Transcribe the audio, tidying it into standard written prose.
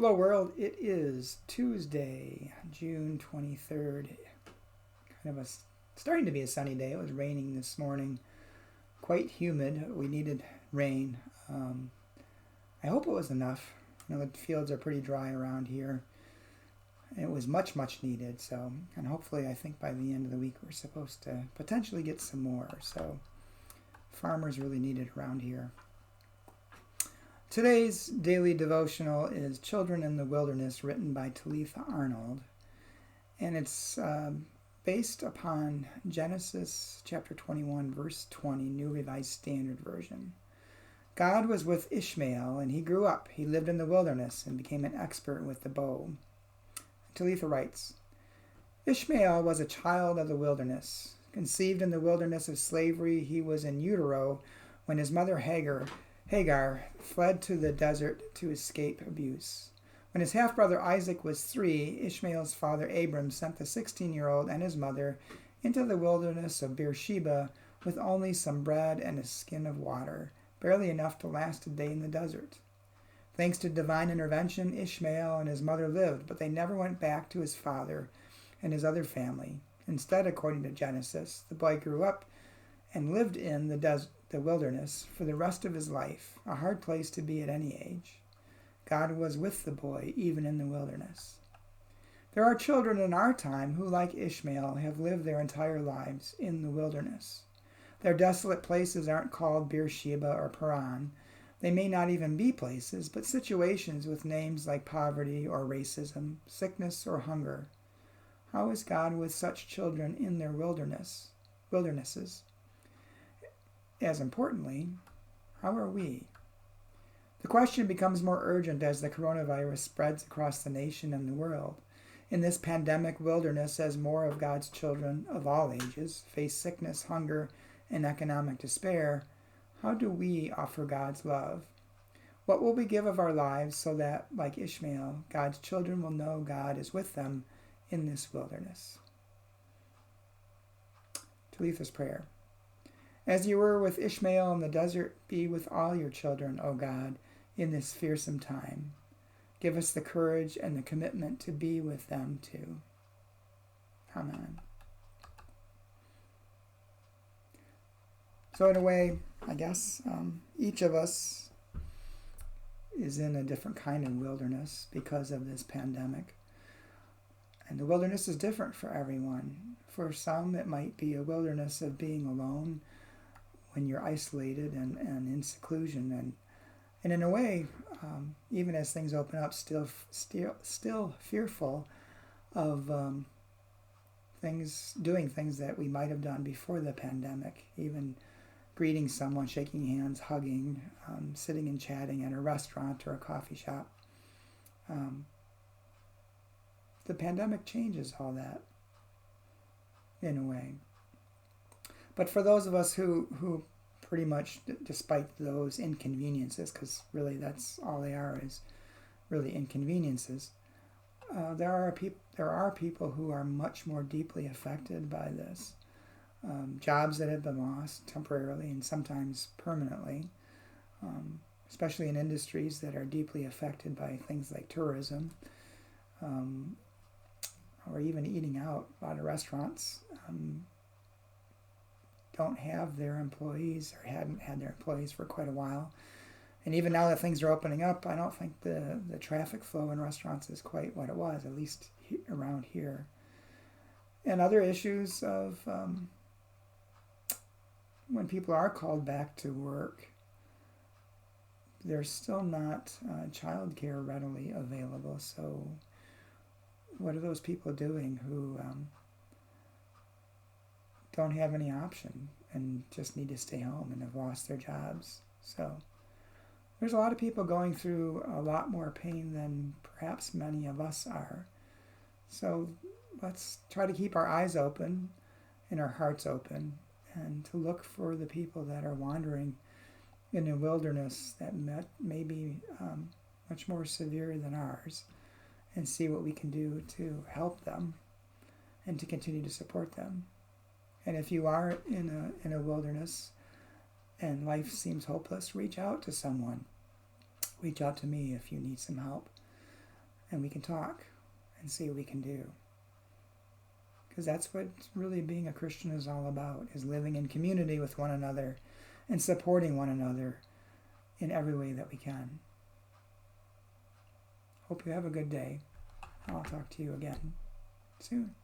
Hello world, it is Tuesday, June 23rd. Starting to be a sunny day. It was raining this morning, quite humid. We needed rain. I hope it was enough. The fields are pretty dry around here. It was much needed, and hopefully I think by the end of the week we're supposed to potentially get some more. So farmers really need it around here. Today's daily devotional is Children in the Wilderness, written by Talitha Arnold. And it's based upon Genesis chapter 21, verse 20, New Revised Standard Version. God was with Ishmael, and he grew up. He lived in the wilderness and became an expert with the bow. Talitha writes, Ishmael was a child of the wilderness. Conceived in the wilderness of slavery, he was in utero when his mother Hagar fled to the desert to escape abuse. When his half-brother Isaac was 3, Ishmael's father Abram sent the 16-year-old and his mother into the wilderness of Beersheba with only some bread and a skin of water, barely enough to last a day in the desert. Thanks to divine intervention, Ishmael and his mother lived, but they never went back to his father and his other family. Instead, according to Genesis, the boy grew up and lived in the wilderness for the rest of his life, a hard place to be at any age. God was with the boy even in the wilderness. There are children in our time who, like Ishmael, have lived their entire lives in the wilderness. Their desolate places aren't called Beersheba or Paran. They may not even be places, but situations with names like poverty or racism, sickness or hunger. How is God with such children in their wildernesses? As importantly, how are we? The question becomes more urgent as the coronavirus spreads across the nation and the world. In this pandemic wilderness, as more of God's children of all ages face sickness, hunger, and economic despair, how do we offer God's love? What will we give of our lives so that, like Ishmael, God's children will know God is with them in this wilderness? Talitha's prayer. As you were with Ishmael in the desert, be with all your children, O God, in this fearsome time. Give us the courage and the commitment to be with them too. Amen. So in a way, I guess, each of us is in a different kind of wilderness because of this pandemic. And the wilderness is different for everyone. For some, it might be a wilderness of being alone, when you're isolated and in seclusion, and in a way, even as things open up, still fearful of doing things that we might have done before the pandemic, even greeting someone, shaking hands, hugging, sitting and chatting at a restaurant or a coffee shop. The pandemic changes all that in a way. But for those of us who pretty much, despite those inconveniences, because really that's all they are, is really inconveniences, there are people who are much more deeply affected by this. Jobs that have been lost temporarily and sometimes permanently, especially in industries that are deeply affected by things like tourism, or even eating out. A lot of restaurants don't have their employees, or hadn't had their employees for quite a while. And even now that things are opening up, I don't think the traffic flow in restaurants is quite what it was, at least around here. And other issues of when people are called back to work, there's still not childcare readily available. So what are those people doing who don't have any option and just need to stay home and have lost their jobs? So there's a lot of people going through a lot more pain than perhaps many of us are. So let's try to keep our eyes open and our hearts open, and to look for the people that are wandering in a wilderness that may be much more severe than ours, and see what we can do to help them and to continue to support them. And if you are in a wilderness and life seems hopeless, reach out to someone. Reach out to me if you need some help. and we can talk and see what we can do. Because that's what really being a Christian is all about, is living in community with one another and supporting one another in every way that we can. Hope you have a good day. I'll talk to you again soon.